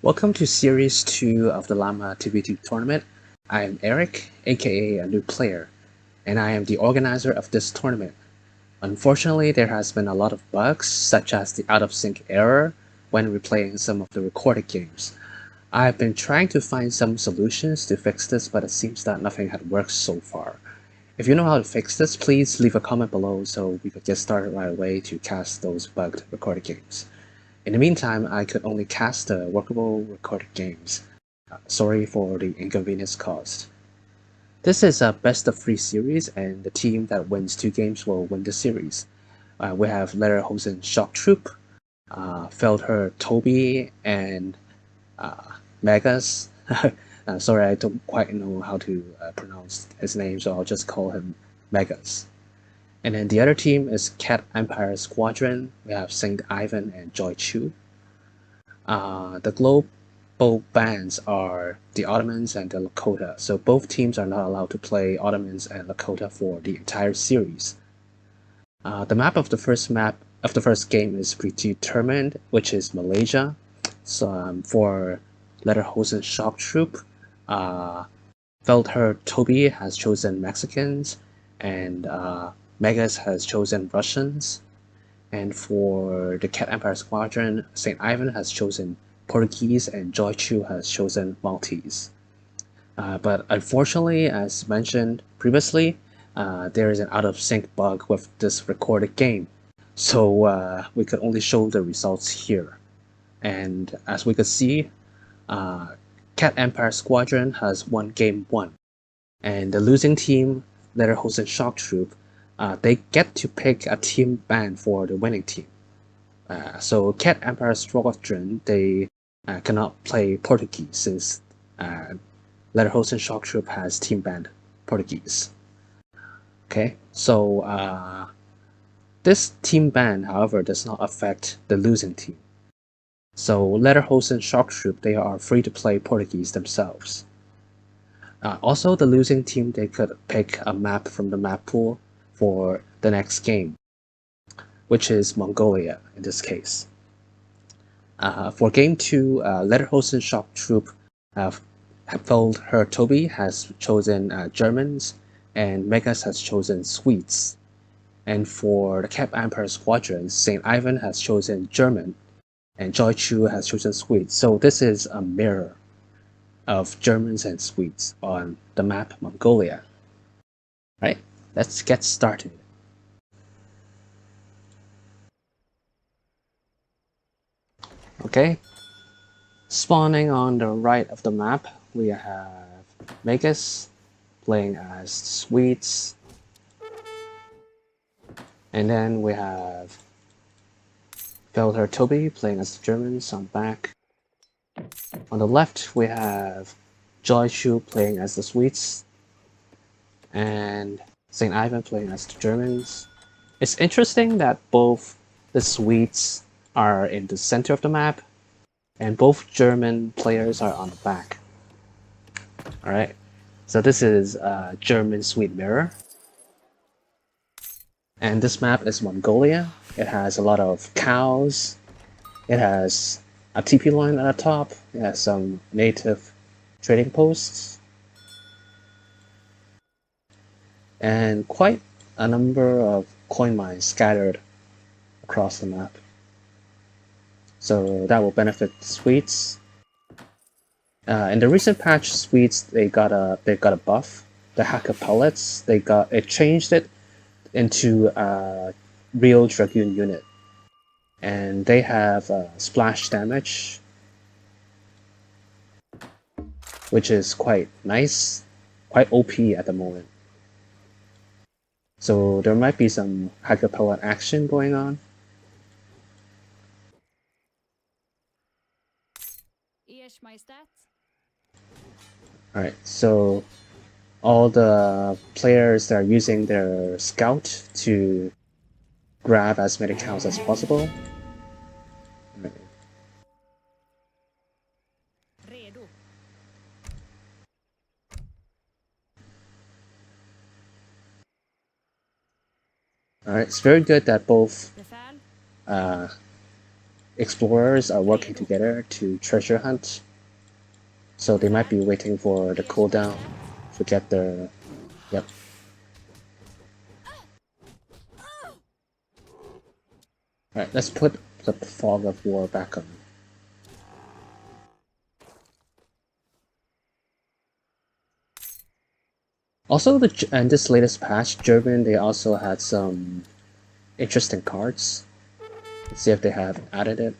Welcome to Series 2 of the Llama TV2 tournament. I am Eric, aka a new player, and I am the organizer of this tournament. Unfortunately, there has been a lot of bugs, such as the out-of-sync error when replaying some of the recorded games. I have been trying to find some solutions to fix this, but it seems that nothing had worked so far. If you know how to fix this, please leave a comment below so we could get started right away to cast those bugged recorded games. In the meantime, I could only cast the workable recorded games. Sorry for the inconvenience caused. This is a best of 3 series, and the team that wins 2 games will win the series. We have Lederhosen-Shocktroop, Feldherr Tobi, and Megas. Sorry, I don't quite know how to pronounce his name, so I'll just call him Megas. And then the other team is Cat Empire Squadron. We have Saint Ivan and Joychiu. The global bans are the Ottomans and the Lakota, so both teams are not allowed to play Ottomans and Lakota for the entire series. The map of the first game is predetermined, which is Malaysia. So for Lederhosen-Shocktroop, Feldherr Tobi has chosen Mexicans, and Megas has chosen Russians. And for the Cat Empire Squadron, St. Ivan has chosen Portuguese and Joychiu has chosen Maltese. But unfortunately, as mentioned previously, there is an out-of-sync bug with this recorded game. So we could only show the results here. And as we could see, Cat Empire Squadron has won game 1. And the losing team, Lederhosen-Shocktroop, they get to pick a team ban for the winning team. So Cat Empire Squadron, they cannot play Portuguese since Lederhosen-Shocktroop has team banned Portuguese. Okay, so this team ban, however, does not affect the losing team. So Lederhosen-Shocktroop, they are free to play Portuguese themselves. Also, the losing team, they could pick a map from the map pool for the next game, which is Mongolia in this case. For game 2, Lederhosen-Shocktroop Feldherr Tobi has chosen Germans, and Megas has chosen Swedes. And for the Cap Empire Squadron, St. Ivan has chosen German, and Joychiu has chosen Swede. So this is a mirror of Germans and Swedes on the map Mongolia. Right, let's get started. Okay, spawning on the right of the map, we have Megas playing as Swedes, and then we have Feldherr Tobi playing as the Germans on back. On the left, we have Joychiu playing as the Swedes, and St. Ivan playing as the Germans. It's interesting that both the Swedes are in the center of the map, and both German players are on the back. Alright, so this is a German-Swede mirror. And this map is Mongolia. It has a lot of cows. It has a TP line at the top. It has some native trading posts. And quite a number of coin mines scattered across the map. So that will benefit the Swedes. In the recent patch, Swedes they got a buff. The hacker pellets it changed it into a real Dragoon unit, and they have splash damage, which is quite nice, quite OP at the moment. So there might be some hacker pellet action going on. Alright, so all the players that are using their scout to grab as many cows as possible. Alright, it's very good that both explorers are working together to treasure hunt. So they might be waiting for the cooldown to get their... Yep. Alright, let's put the Fog of War back on. Also, in this latest patch, German, they also had some interesting cards. Let's see if they have added it.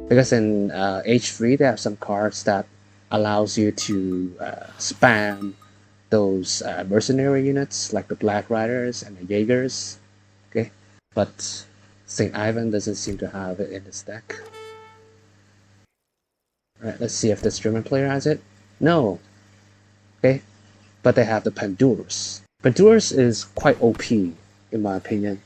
Because in H3, they have some cards that allows you to spam those mercenary units, like the Black Riders and the Jaegers. Okay, but St. Ivan doesn't seem to have it in his deck. Alright, let's see if this German player has it. No. Okay, but they have the Pandurus. Pandurus is quite OP, in my opinion.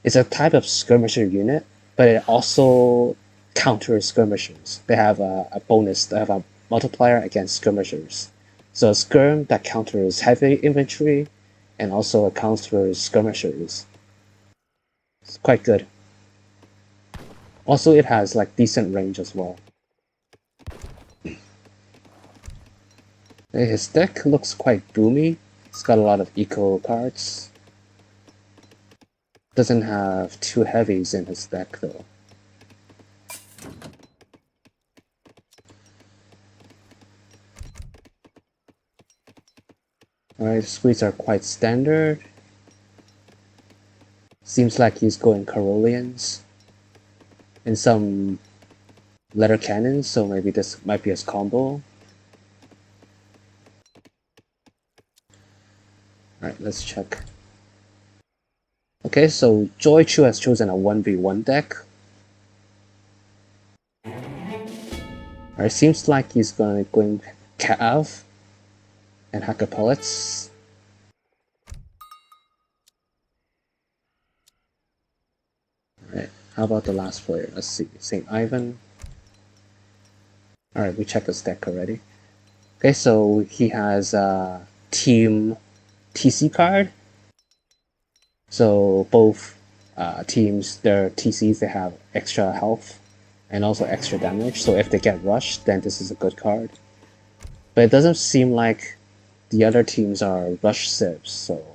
It's a type of skirmisher unit, but it also counters skirmishers. They have a bonus, they have a multiplier against skirmishers. So a skirm that counters heavy infantry, and also it counters skirmishers. It's quite good. Also, it has like decent range as well. His deck looks quite boomy. It's got a lot of eco cards. Doesn't have two heavies in his deck though. Alright, Swedes are quite standard. Seems like he's going Carolians. And some letter cannons, so maybe this might be his combo. Alright, let's check. Okay, so Joychiu has chosen a 1v1 deck. Alright, seems like he's going Cav and Hacker Pellets. Alright, how about the last player? Let's see, St. Ivan. Alright, we checked his deck already. Okay, so he has a Team TC card. So both teams, their TCs, they have extra health and also extra damage. So if they get rushed, then this is a good card. But it doesn't seem like the other teams are rush civs, so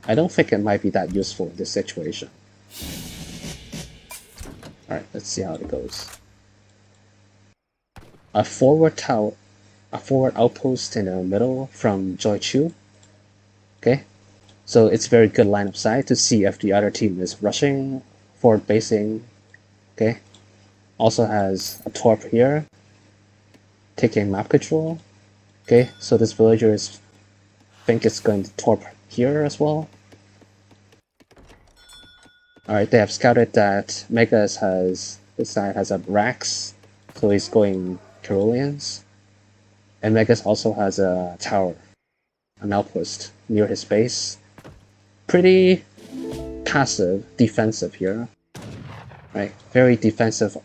I don't think it might be that useful in this situation. Alright, let's see how it goes. A forward outpost in the middle from Joychiu. Okay, so it's very good line of sight to see if the other team is rushing, forward basing. Okay, also has a torp here, taking map control. Okay, so this villager think it's going to torp here as well. Alright, they have scouted that Megas this side has a Rax, so he's going Carolians. And Megas also has a tower, an outpost near his base. Pretty passive, defensive here. Right, very defensive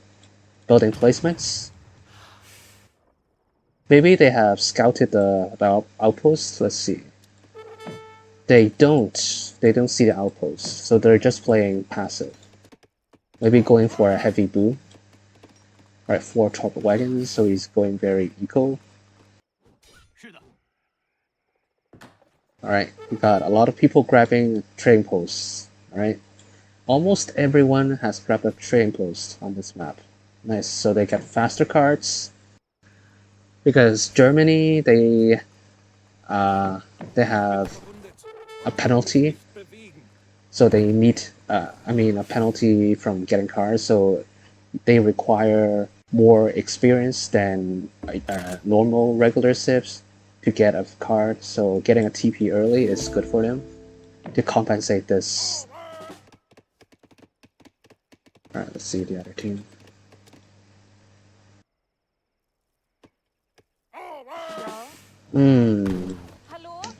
building placements. Maybe they have scouted the outpost. Let's see. They don't see the outpost, so they're just playing passive. Maybe going for a heavy boom. Alright, 4 top wagons, so he's going very eco. Alright, we got a lot of people grabbing trading posts. Alright, almost everyone has grabbed a trading post on this map. Nice, so they get faster cards. Because Germany, they have a penalty, so they need a penalty from getting cards, so they require more experience than normal regular civs to get a card, so getting a TP early is good for them to compensate this. Alright, let's see the other team.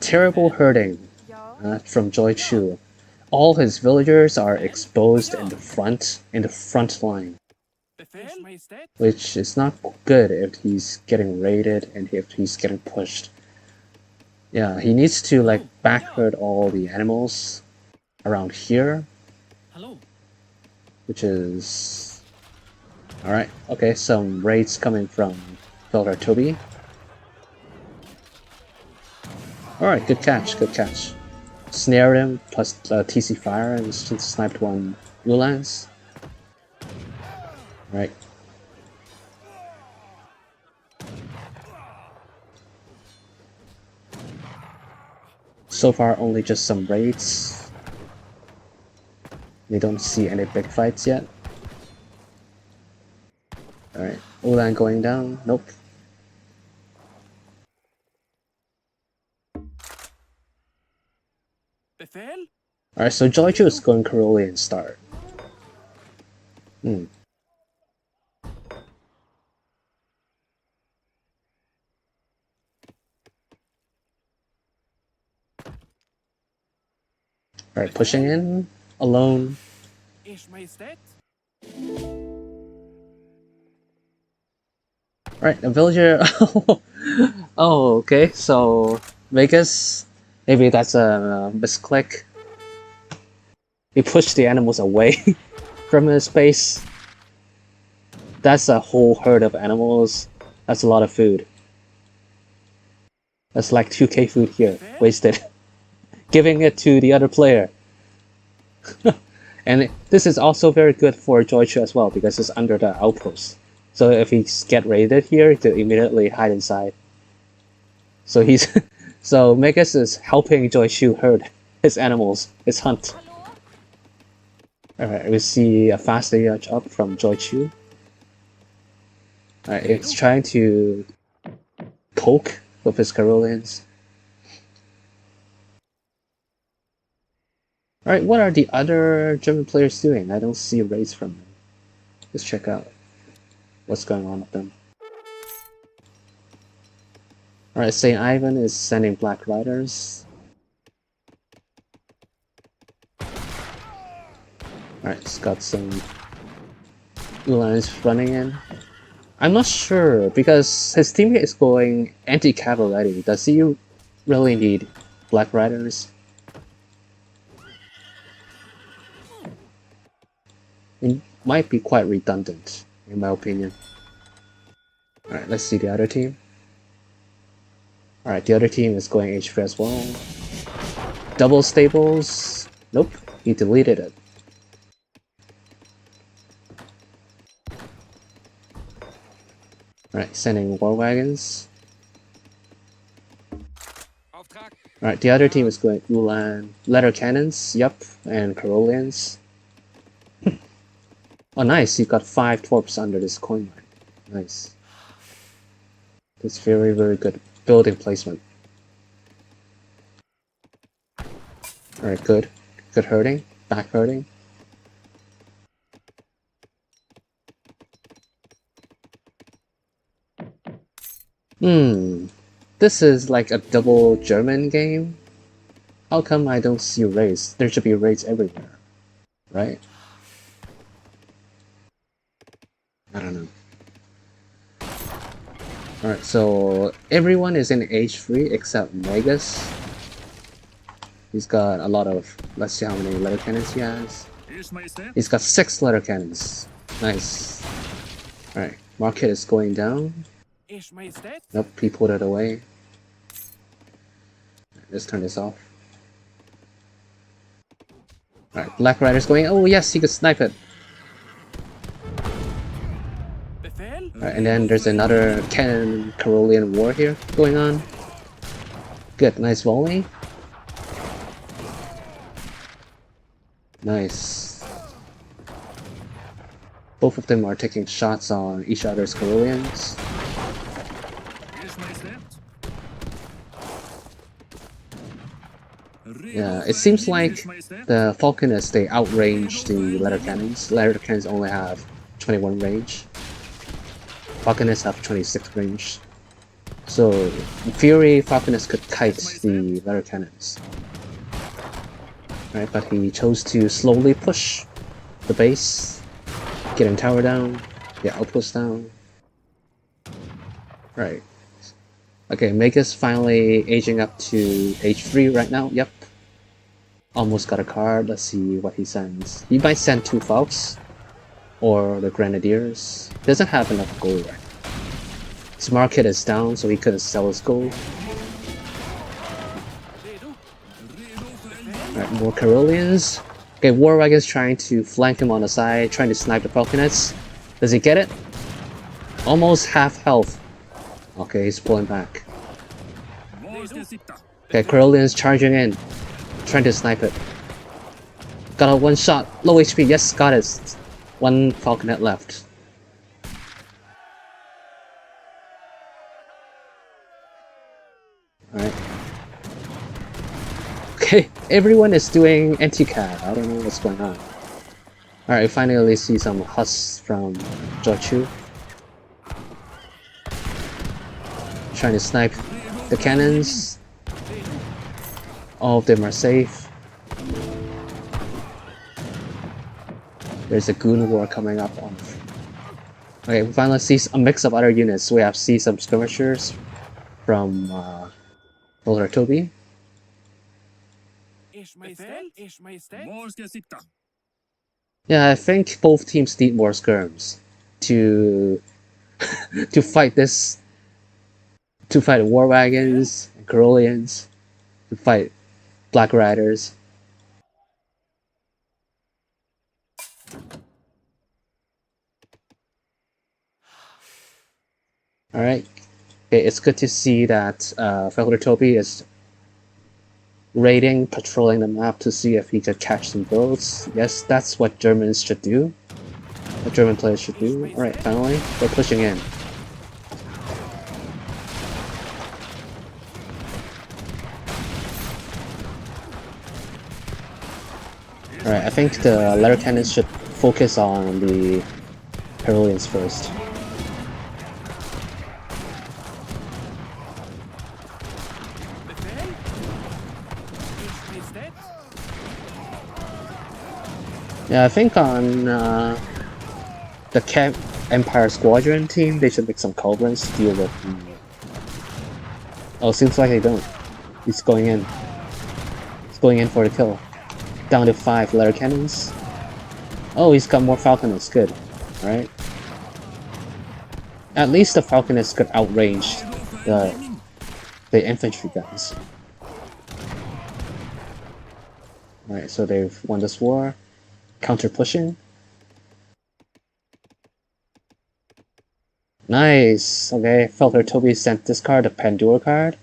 Terrible herding from Joychiu. All his villagers are exposed in the front line, which is not good if he's getting raided and if he's getting pushed. Yeah, he needs to like back herd all the animals around here. which is alright. Okay, some raids coming from Feldherr Tobi. Alright, good catch, good catch. Snared him plus TC fire and sniped one Uhlans. Right. So far, only just some raids. We don't see any big fights yet. Alright, Ulan going down. Nope. Alright, so Joychiu is going Carolean start. Alright, pushing in, alone. Alright, a villager. Oh, okay, so Vegas, maybe that's a misclick. He pushed the animals away from his base. That's a whole herd of animals. That's a lot of food. That's like 2k food here, wasted. Giving it to the other player. And this is also very good for Joychiu as well, because it's under the outpost. So if he get raided here, he could immediately hide inside. So he's so Megas is helping Joychiu herd his animals, his hunt. Alright, we see a fast edge up from Joychiu. Alright, it's trying to poke with his Caroleans. Alright, what are the other German players doing? I don't see raids from them. Let's check out what's going on with them. Alright, St. Ivan is sending Black Riders. Alright, it's got some Uhlans running in. I'm not sure, because his teammate is going anti-cav already. Does he really need Black Riders? It might be quite redundant, in my opinion. Alright, let's see the other team. Alright, the other team is going H3 as well. Double stables. Nope, he deleted it. Alright, sending war wagons. Alright, the other team is going Ulan, letter cannons, yup, and Caroleans. Oh nice, you got 5 torps under this coin mine. Nice. That's very, very good building placement. Alright, good. Good herding. Back herding. This is like a double German game. How come I don't see raids? There should be raids everywhere, right? I don't know. Alright, so everyone is in H3 except Megas. He's got a lot of, let's see how many letter cannons he has. He's got 6 letter cannons. Nice. Alright, market is going down. Nope, he pulled it away. Let's turn this off. Alright, Black Rider's going, oh yes, he could snipe it. Alright, and then there's another cannon Carolean war here going on. Good, nice volley. Nice. Both of them are taking shots on each other's Caroleans. Yeah, it seems like the Falconists, they outrange the letter cannons. Letter cannons only have 21 range. Falconists have 26 range. So, in theory, Falconists could kite the letter cannons. Right, but he chose to slowly push the base, getting tower down, get outpost down. Right. Okay, Mega's finally aging up to H3 right now. Yep. Almost got a card. Let's see what he sends. He might send 2 Falks. or the Grenadiers. Doesn't have enough gold right. His market is down, so he couldn't sell his gold. Alright, more Caroleans. Okay, War Wagon's trying to flank him on the side, trying to snipe the Falconets. Does he get it? Almost half health. Okay, he's pulling back. Okay, Caroleans charging in, trying to snipe it. Got a one shot, low HP, yes, got it. One Falconet left. Alright. Okay, everyone is doing anti-cad. I don't know what's going on. Alright, we finally see some husks from Joychiu. Trying to snipe the cannons. All of them are safe. There's a goon war coming up on. Okay, we finally see a mix of other units. We have some skirmishers from Feldherr Tobi. Yeah, I think both teams need more skirms to to fight this, to fight war wagons and Caroleans, to fight Black Riders. Alright, okay, it's good to see that Feldherr Tobi is raiding, patrolling the map to see if he could catch some boats. Yes, that's what Germans should do. What German players should do. Alright, finally, they're pushing in. Alright, I think the letter cannons should focus on the Caroleans first. Yeah, I think on the Camp Empire Squadron team, they should make some culverins to deal with. Oh, seems like they don't. He's going in. He's going in for the kill. Down to 5 letter cannons. Oh, he's got more falconets. Good. Alright. At least the falconets could outrange the infantry guns. Alright, so they've won this war. Counter pushing. Nice! Okay, Feldherr Tobi sent this card, the Pandora card.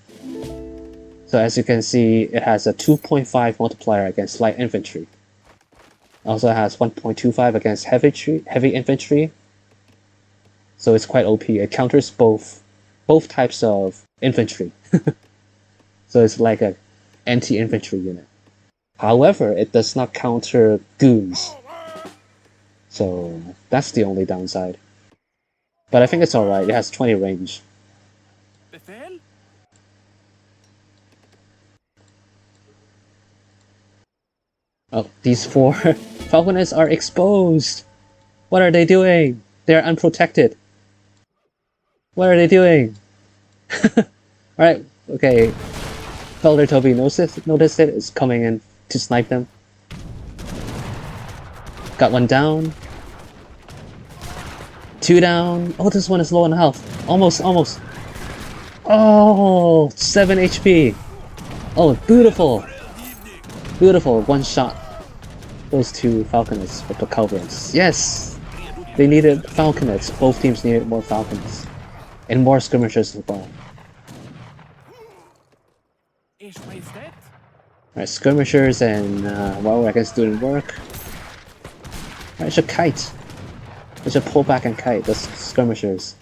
So as you can see, it has a 2.5 multiplier against light infantry. Also has 1.25 against heavy infantry. So it's quite OP. It counters both types of infantry. So it's like an anti-infantry unit. However, it does not counter goons. So that's the only downside. But I think it's alright, it has 20 range. Oh, these 4 falconets are exposed! What are they doing? They're unprotected. What are they doing? Alright, okay. Feldherr Tobi noticed it, is coming in to snipe them. Got one down. 2 down. Oh, this one is low on health. Almost. Oh, 7 HP. Oh, beautiful. Beautiful, one shot. Those 2 falconets with the culverins. Yes! They needed falconets. Both teams needed more falconets. And more skirmishers as well. Alright, skirmishers and war wagons doing work. Alright, should kite. They should pull back and kite, the skirmishers.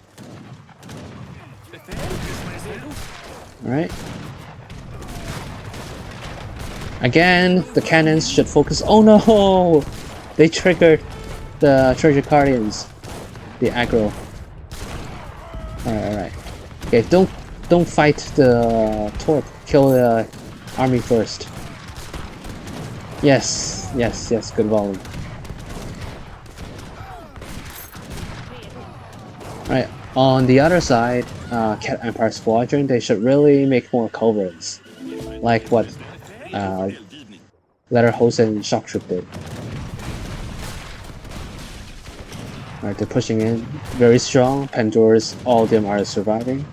Alright. Again, the cannons should focus. Oh no! They triggered the treasure guardians. The aggro. Alright. Okay, don't fight the torp. Kill the army first. Yes, good volume. Alright, on the other side, Cat Empire Squadron, they should really make more culverins. Like what Lederhosen-Shocktroop did. Alright, they're pushing in. Very strong. Pandora's, all of them are surviving.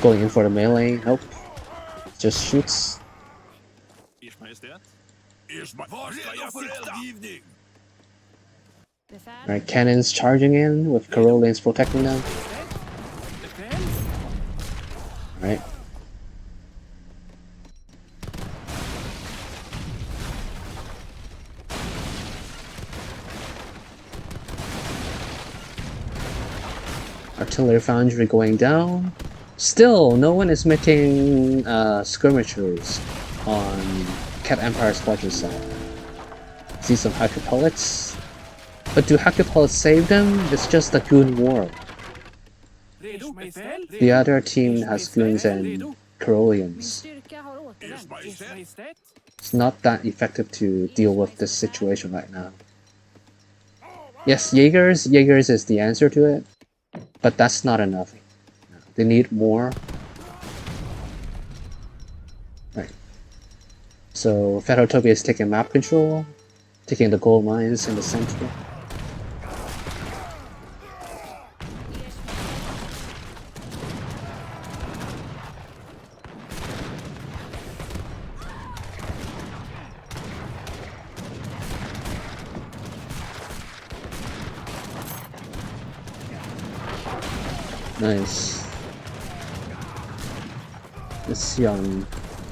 Going in for the melee. Nope. Just shoots. Alright, cannons charging in with Carolin's protecting them. Alright. Artillery foundry going down. Still, no one is making skirmishers on Cat Empire Squadron side. See some Hacker Pellets. But do Hacker Pellets save them? It's just a goon war. The other team has goons and Carolians. It's not that effective to deal with this situation right now. Yes, Jaegers is the answer to it, but that's not enough. They need more. Right. So Feldherr Tobi is taking map control, taking the gold mines in the center. Nice. Let's see on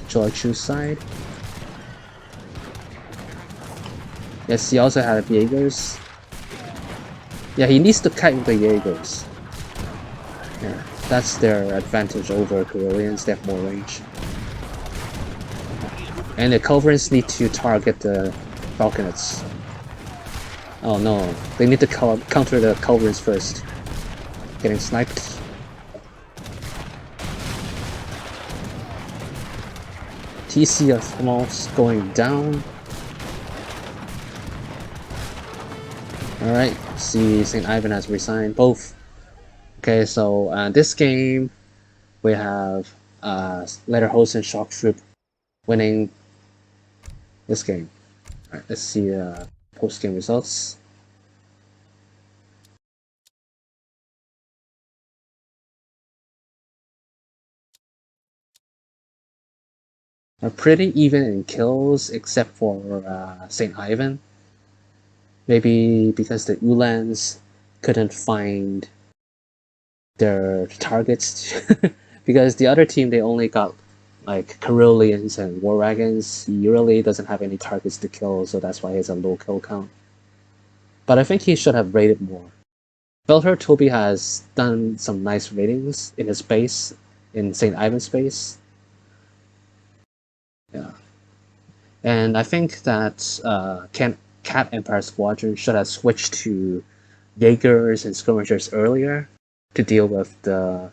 Joychiu's side. Yes, he also had Jaegers. Yeah, he needs to kite with the Jaegers. Yeah, that's their advantage over Carolians, they have more range. And the culverins need to target the falconets. Oh no, they need to counter the culverins first. Getting sniped. TC of almost going down. Alright, see St. Ivan has resigned both. Okay, so this game we have Lederhosen-Shocktroop winning this game. Alright, let's see post-game results. Are pretty even in kills except for St. Ivan. Maybe because the Ulans couldn't find their targets. Because the other team, they only got like Carolians and War Wagons. He really doesn't have any targets to kill, so that's why he has a low kill count. But I think he should have raided more. Feldherr Tobi has done some nice raidings in his base, in St. Ivan's base. Yeah. And I think that Cat Empire Squadron should have switched to Jaegers and skirmishers earlier to deal with the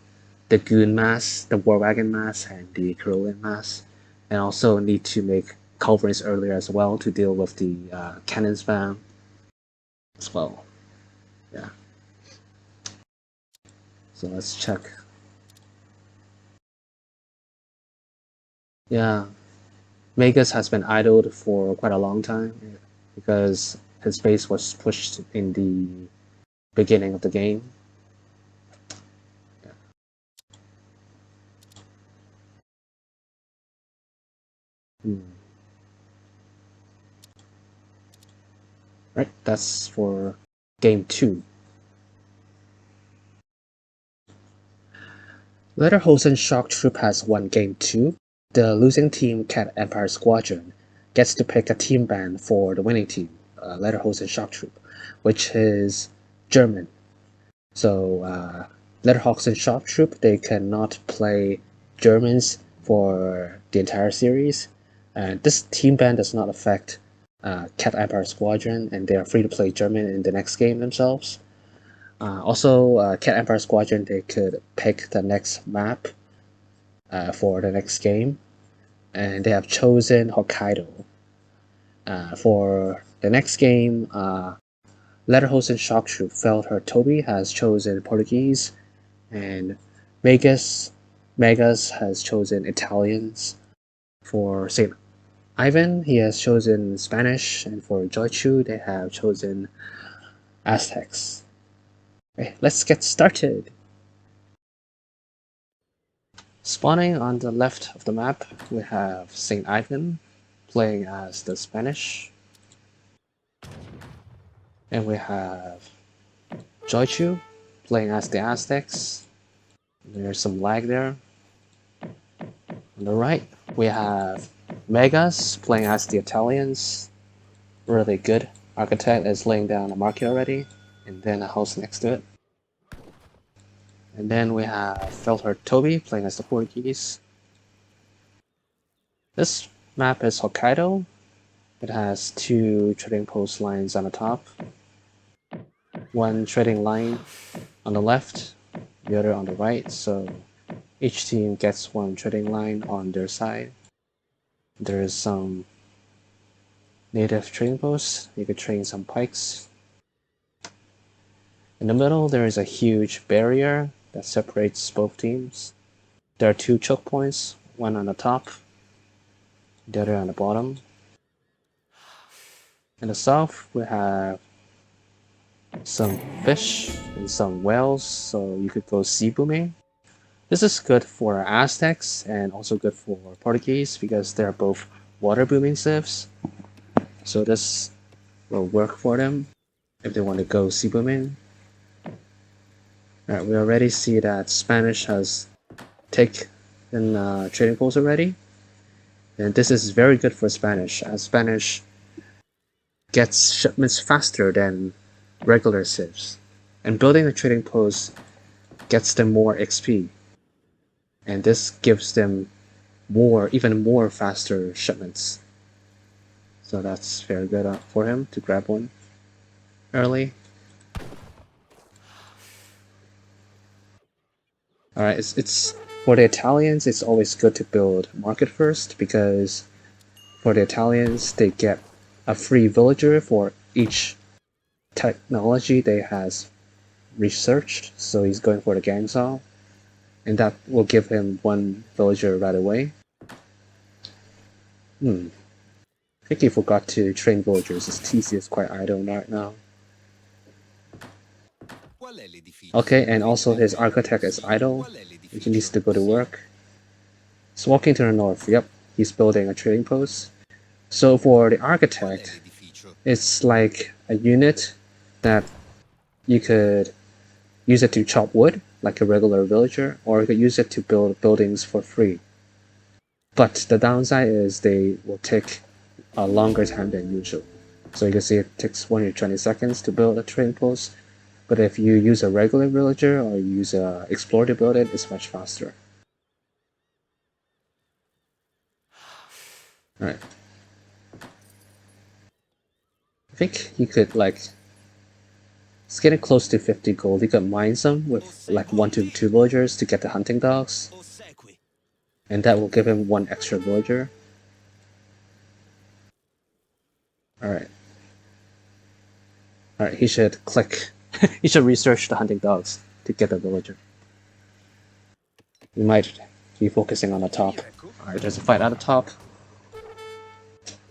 goon mass, the war wagon mass, and the Carolian mass, and also need to make culverins earlier as well to deal with the cannon spam as well. Yeah. So let's check. Yeah. Magus has been idled for quite a long time because his base was pushed in the beginning of the game. Yeah. Right, that's for game 2. Lederhosen-Shocktroop has won game 2. The losing team, Cat Empire Squadron, gets to pick a team band for the winning team, Lederhosen-Shocktroop, which is German. So Lederhosen-Shocktroop, they cannot play Germans for the entire series. And this team band does not affect Cat Empire Squadron, and they are free to play German in the next game themselves. Also, Cat Empire Squadron, they could pick the next map for the next game, and they have chosen Hokkaido. For the next game, Lederhosen-Shocktroop Feldherr Tobi has chosen Portuguese, and Magus has chosen Italians. For St. Ivan, he has chosen Spanish, and for Joychiu, they have chosen Aztecs. Okay, let's get started. Spawning on the left of the map, we have Saint Ivan playing as the Spanish. And we have Joychiu playing as the Aztecs. There's some lag there. On the right, we have Megas playing as the Italians. Really good. Architect is laying down a market already, and then a house next to it. And then we have Feldherr Tobi playing as the Portuguese. This map is Hokkaido. It has 2 trading post lines on the top. 1 trading line on the left, the other on the right, so each team gets 1 trading line on their side. There is some native trading posts. You could train some pikes. In the middle, there is a huge barrier that separates both teams. There are 2 choke points, one on the top, the other on the bottom. In the south, we have some fish and some whales, so you could go sea booming. This is good for Aztecs and also good for Portuguese because they're both water booming civs. So this will work for them if they want to go sea booming. Alright, we already see that Spanish has taken trading posts already. And this is very good for Spanish, as Spanish gets shipments faster than regular civs. And building a trading post gets them more XP. And this gives them even more faster shipments. So that's very good for him to grab one early. Alright, it's for the Italians, it's always good to build market first because for the Italians, they get a free villager for each technology they has researched. So he's going for the gang saw, and that will give him 1 villager right away. I think he forgot to train villagers. His TC is quite idle right now. Okay, and also his architect is idle. He needs to go to work. He's walking to the north. Yep, he's building a trading post. So for the architect, it's like a unit that you could use it to chop wood, like a regular villager, or you could use it to build buildings for free. But the downside is they will take a longer time than usual. So you can see it takes 120 seconds to build a trading post. But if you use a regular villager or you use an explorer to build it, it's much faster. Alright. I think you could it's getting close to 50 gold. You could mine some with 1 to 2 villagers to get the hunting dogs. And that will give him 1 extra villager. Alright. Alright, he should click. He should research the hunting dogs to get the villager. We might be focusing on the top. Alright, there's a fight at the top.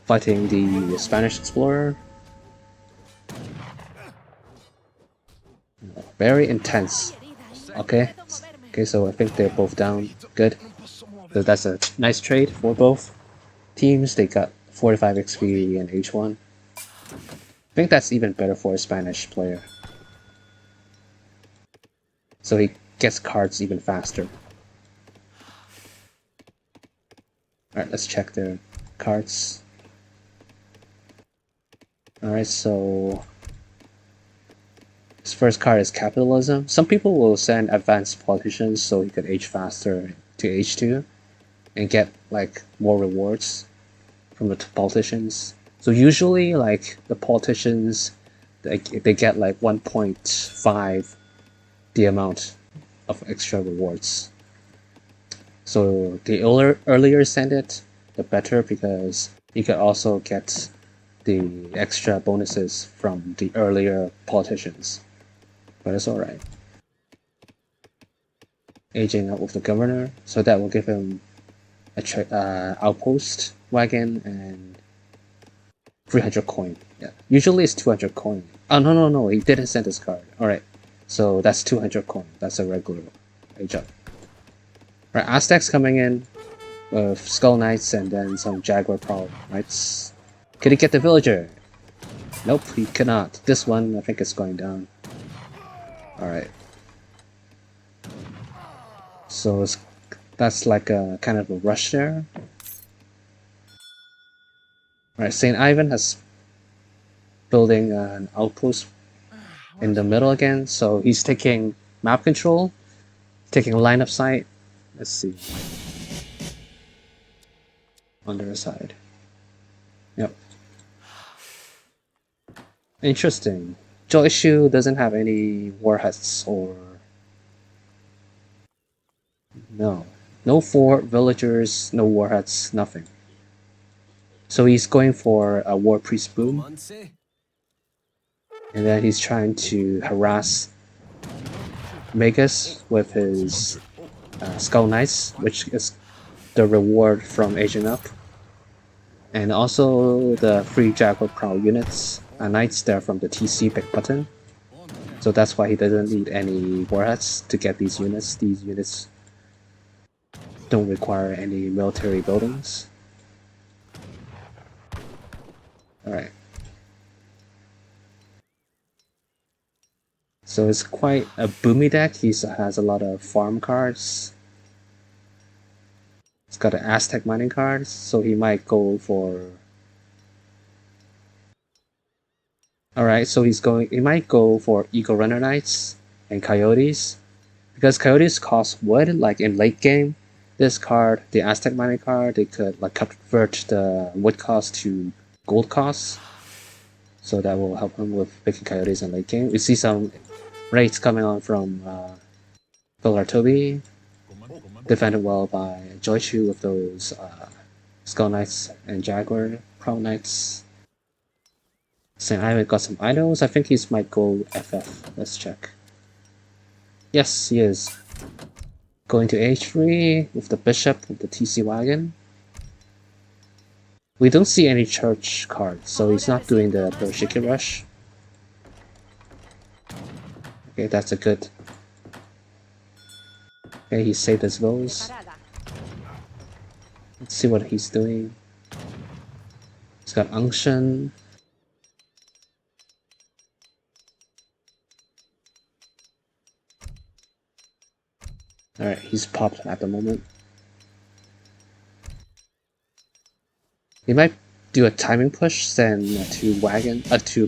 Fighting the Spanish explorer. Very intense. Okay, so I think they're both down. Good. So that's a nice trade for both teams. They got 45 XP and H1. I think that's even better for a Spanish player. So he gets cards even faster. Alright, let's check their cards. Alright, so his first card is capitalism. Some people will send advanced politicians so he could age faster to H2 and get more rewards from the politicians. So usually the politicians they get 1.5 the amount of extra rewards. So the earlier send it, the better, because you could also get the extra bonuses from the earlier politicians. But it's alright. Aging up with the governor, so that will give him a outpost wagon and 300 coin. Yeah, usually it's 200 coin Oh, no, he didn't send his card. Alright, so that's 200 coin. That's a regular age up. Right, Aztecs coming in with Skull Knights and then some Jaguar Prowl Knights. Could he get the villager? Nope, he cannot. This one, I think, is going down. Alright. So that's like a kind of a rush there. Alright, St. Ivan has building an outpost in the middle again, so he's taking map control, taking line of sight. Let's see. On their side. Yep. Interesting. Joychiu doesn't have any warheads or... No. No fort, villagers, no warheads, nothing. So he's going for a war priest boom. And then he's trying to harass Magus with his Skull Knights, which is the reward from aging up. And also the free Jaguar Prowl units, Knights there from the TC Big Button. So that's why he doesn't need any warheads to get these units. These units don't require any military buildings. Alright. So it's quite a boomy deck. He has a lot of farm cards. It's got an Aztec mining card, so he might go for... Alright, so he might go for Eagle Runner Knights and Coyotes. Because Coyotes cost wood, like in late game. This card, the Aztec mining card, they could like convert the wood cost to gold cost. So that will help him with picking Coyotes in late game. We see some raids coming on from Feldherr Tobi. Defended well by Joychiu with those Skull Knights and Jaguar Prowl Knights. St. Ivan got some idols. I think he might go FF. Let's check. Yes, he is. Going to H3 with the Bishop with the TC Wagon. We don't see any church cards, so he's not doing the Bershiki Rush. Okay, that's a good... Okay, he saved his goals. Let's see what he's doing. He's got Unction. Alright, he's popped at the moment. He might do a timing push, send two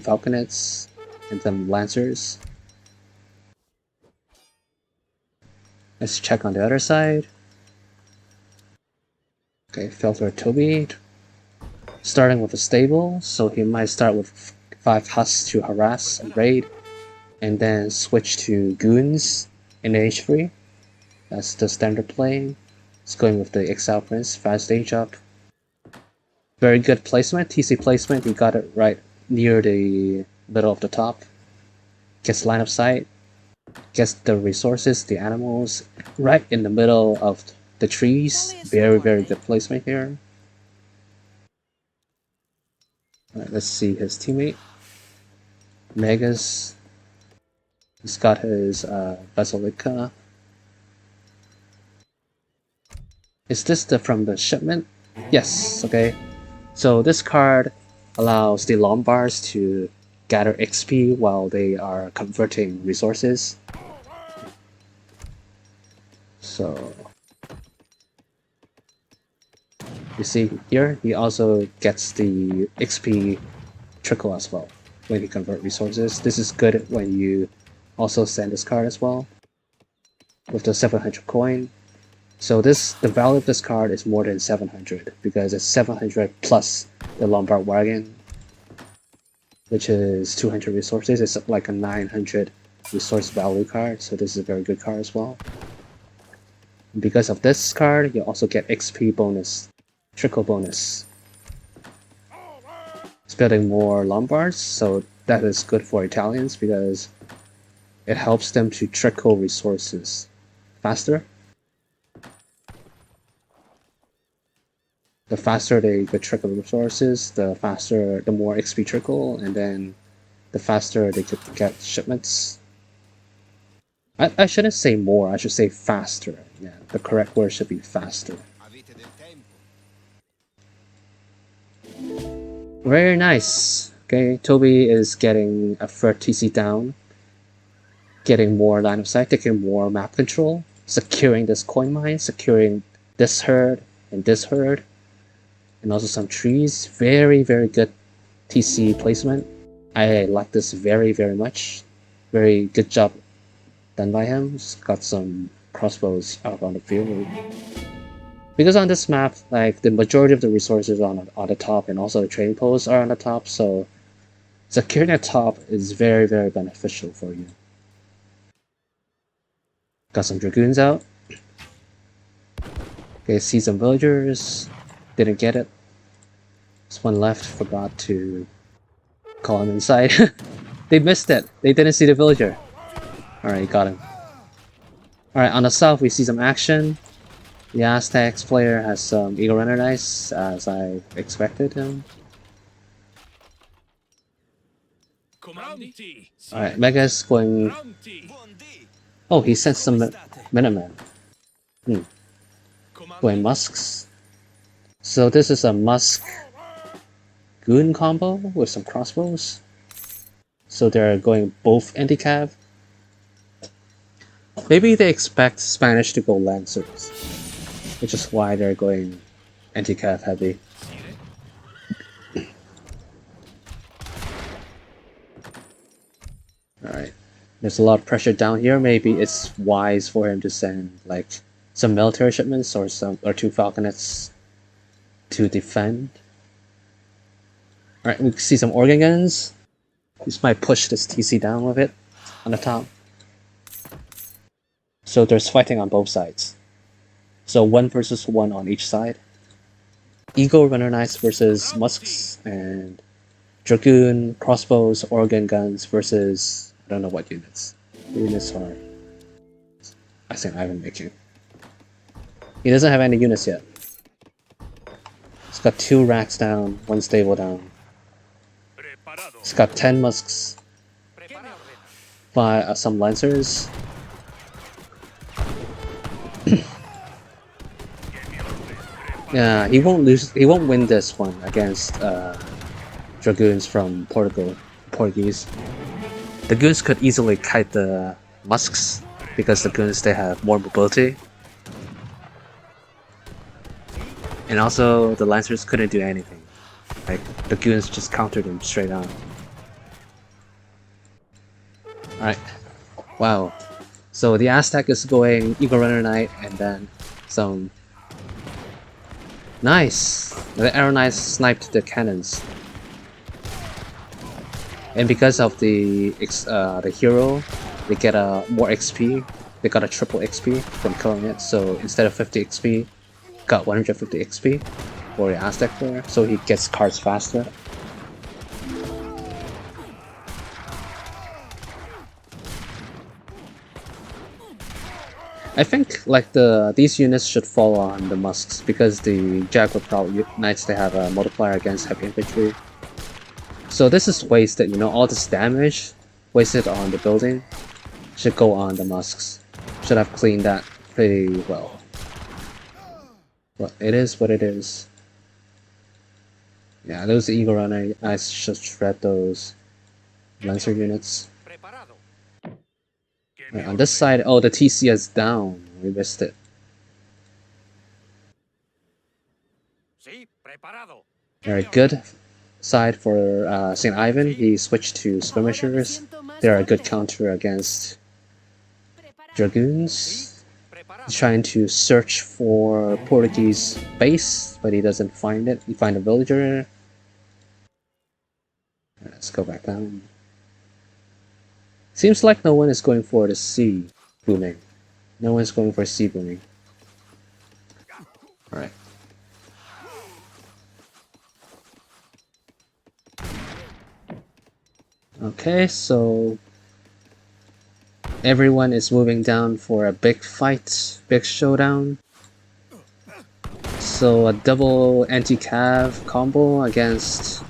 Falconets and some Lancers. Let's check on the other side. Okay, Feldherr Tobi. Starting with a stable, so he might start with 5 husks to harass and raid, and then switch to goons in H3. That's the standard play. It's going with the Exile Prince, fast age up. Very good placement, TC placement, he got it right near the middle of the top. Gets line of sight. Gets the resources, the animals, right in the middle of the trees. Very good placement here. Alright, let's see his teammate. Megas. He's got his Basilica. Is this from the shipment? Yes, okay. So this card allows the Lombards to gather XP while they are converting resources. So you see here, he also gets the XP trickle as well when you convert resources. This is good when you also send this card as well with the 700 coin. So the value of this card is more than 700 because it's 700 plus the Lombard Wagon, which is 200 resources. It's like a 900 resource value card, so this is a very good card as well. And because of this card, you also get XP bonus, trickle bonus. It's building more Lombards, so that is good for Italians because it helps them to trickle resources faster. The faster they could trickle resources, the more XP trickle, and then the faster they could get shipments. I shouldn't say more, I should say faster. Yeah, the correct word should be faster. Very nice. Okay, Tobi is getting a third TC down, getting more line of sight, taking more map control, securing this coin mine, securing this herd and this herd, and also some trees. Very, very good TC placement. I like this very, very much. Very good job done by him. Just got some crossbows out on the field. Because on this map, like the majority of the resources on the top and also the trading posts are on the top, so securing the top is very, very beneficial for you. Got some dragoons out. Okay, see some villagers. Didn't get it. There's one left, forgot to call him inside. They missed it. They didn't see the villager. Alright, got him. Alright, on the south we see some action. The Aztecs player has some Eagle Runner Dice, as I expected him. Alright, Mega's going... Oh, he sent some Minutemen. Going Musks. So this is a Musk Goon combo with some crossbows. So they're going both anti-cav. Maybe they expect Spanish to go Lancers, which is why they're going anti-cav heavy. Alright, there's a lot of pressure down here. Maybe it's wise for him to send like some military shipments or two falconets to defend. Alright, we can see some organ guns. This might push this TC down with it on the top. So there's fighting on both sides. So 1 versus 1 on each side. Eagle Runner Knights versus Musks, and Dragoon, Crossbows, Organ Guns versus... I don't know what units. The units are... I think Ivan making. He doesn't have any units yet. He's got 2 racks down, 1 stable down. He's got 10 Musks. By some Lancers. Yeah, he won't lose. He won't win this one against Dragoons from Portuguese. The Goons could easily kite the Musks because the Goons, they have more mobility, and also the Lancers couldn't do anything. Like the Goons just countered them straight on. All right, wow. So the Aztec is going Eagle Runner Knight and then some. Nice! The Arrow Knights sniped the cannons. And because of the hero, they get more XP. They got a triple XP from killing it. So instead of 50 XP, got 150 XP for the Aztec player. So he gets cards faster. I think like these units should fall on the Musks because the Jaguar Knights, they have a multiplier against heavy infantry. So this is wasted, you know, all this damage wasted on the building should go on the Musks. Should have cleaned that pretty well. But it is what it is. Yeah, those Eagle Runner Knights should shred those Lancer units. Right, on this side, oh, the TC is down. We missed it. Alright, good side for St. Ivan. He switched to skirmishers. They're a good counter against Dragoons. He's trying to search for Portuguese base, but he doesn't find it. He finds a villager. Let's go back down. Seems like no one is going for the sea booming. No one's going for sea booming. Alright. Okay, so everyone is moving down for a big fight, big showdown. So a double anti-cav combo against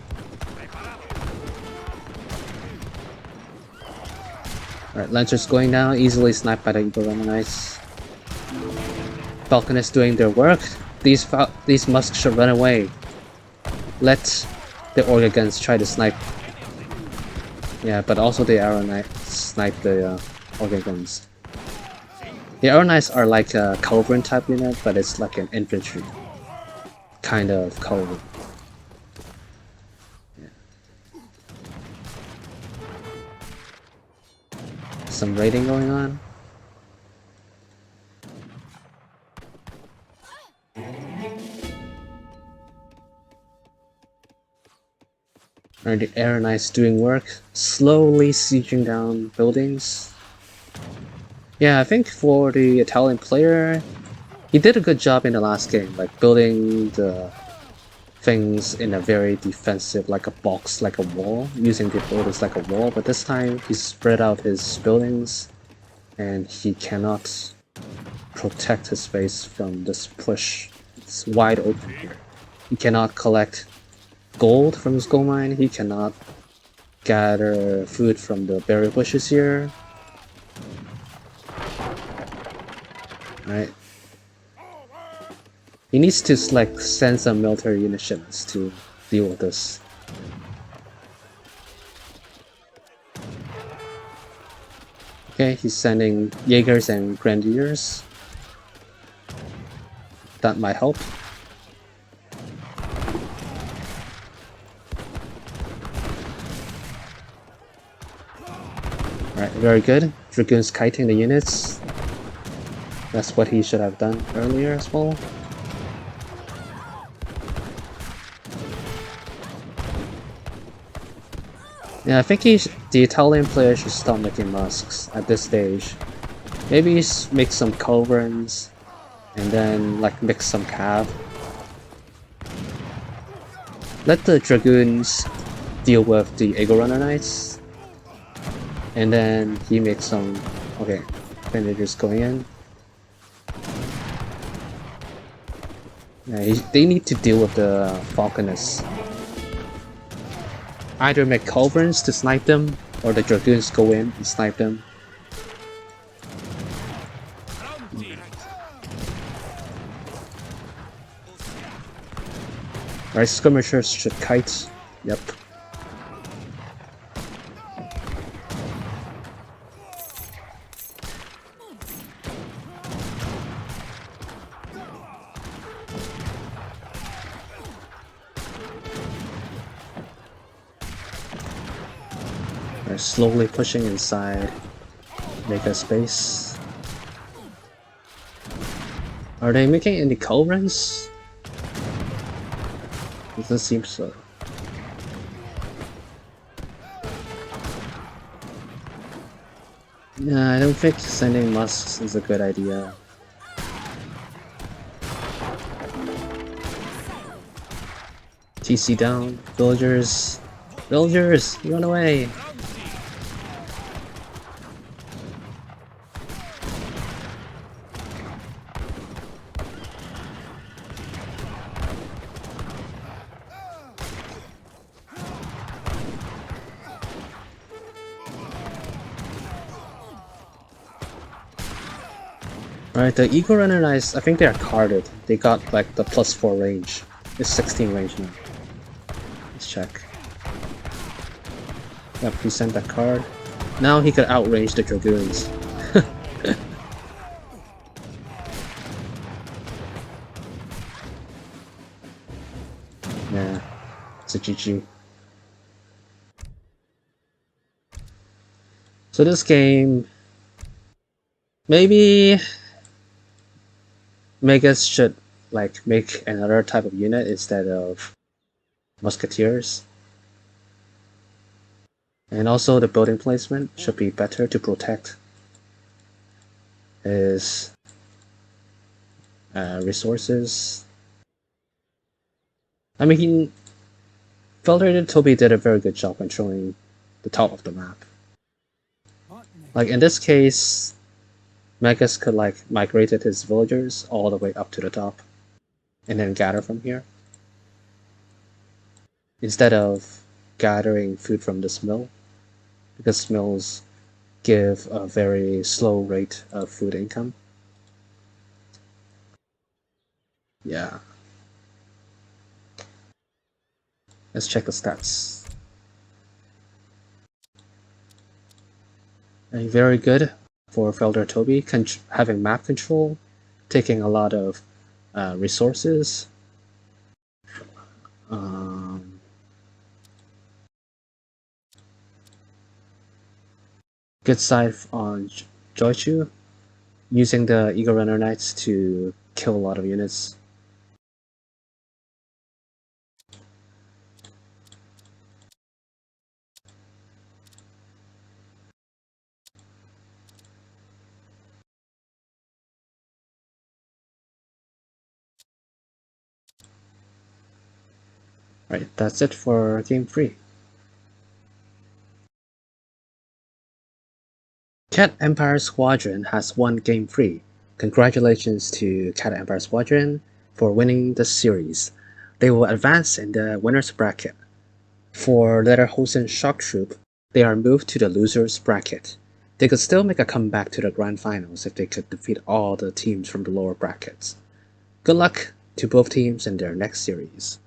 Alright, Lancers going down, easily sniped by the Eagle Runner Knights. Falcon is doing their work. These musks should run away. Let the Orga guns try to snipe. Yeah, but also the Arrow Knights snipe the Orga guns. The Arrow Knights are like a Culverin type unit, but it's like an infantry kind of Culverin. Yeah. Some raiding going on. Alright, the Arrow Knights doing work, slowly sieging down buildings. Yeah, I think for the Italian player, he did a good job in the last game, like building the things in a very defensive, like a box, like a wall, using the buildings like a wall, but this time he spread out his buildings and he cannot protect his base from this push. It's wide open here. He cannot collect gold from his gold mine, he cannot gather food from the berry bushes here. Right. He needs to like send some military munitions to deal with this. Okay, he's sending Jaegers and Grenadiers. That might help. Alright, very good. Dragoons kiting the units. That's what he should have done earlier as well. Yeah, I think the Italian player should stop making musks at this stage. Maybe make some culverins and then like mix some cav. Let the Dragoons deal with the Eagle Runner Knights. And then he makes some... Okay, Grenadiers going in. Yeah, they need to deal with the Falconers. Either make culverins to snipe them, or the Dragoons go in and snipe them. Right, skirmishers should kite. Yep. They're slowly pushing inside. Make a space. Are they making any culverins? Doesn't seem so. Yeah, I don't think sending musks is a good idea. TC down, villagers. Villagers, run away! Alright, the Eagle Runner Knights, I think they are carded. They got like the +4 range. It's 16 range now. Let's check. Yep, he sent that card. Now he could outrange the Dragoons. Yeah, it's a GG. So this game... Maybe... Megas should like make another type of unit instead of musketeers. And also the building placement should be better to protect his resources. I mean, Feldherr and Tobi did a very good job controlling the top of the map. Like in this case, Megas could like migrated his villagers all the way up to the top and then gather from here. Instead of gathering food from this mill, because mills give a very slow rate of food income. Yeah. Let's check the stats. Very good for Feldherr Tobi, having map control, taking a lot of resources. Good side on Joychiu, using the Eagle Runner Knights to kill a lot of units. Right, that's it for Game 3. Cat Empire Squadron has won Game 3. Congratulations to Cat Empire Squadron for winning the series. They will advance in the winner's bracket. For Lederhosen-Shocktroop, they are moved to the loser's bracket. They could still make a comeback to the grand finals if they could defeat all the teams from the lower brackets. Good luck to both teams in their next series.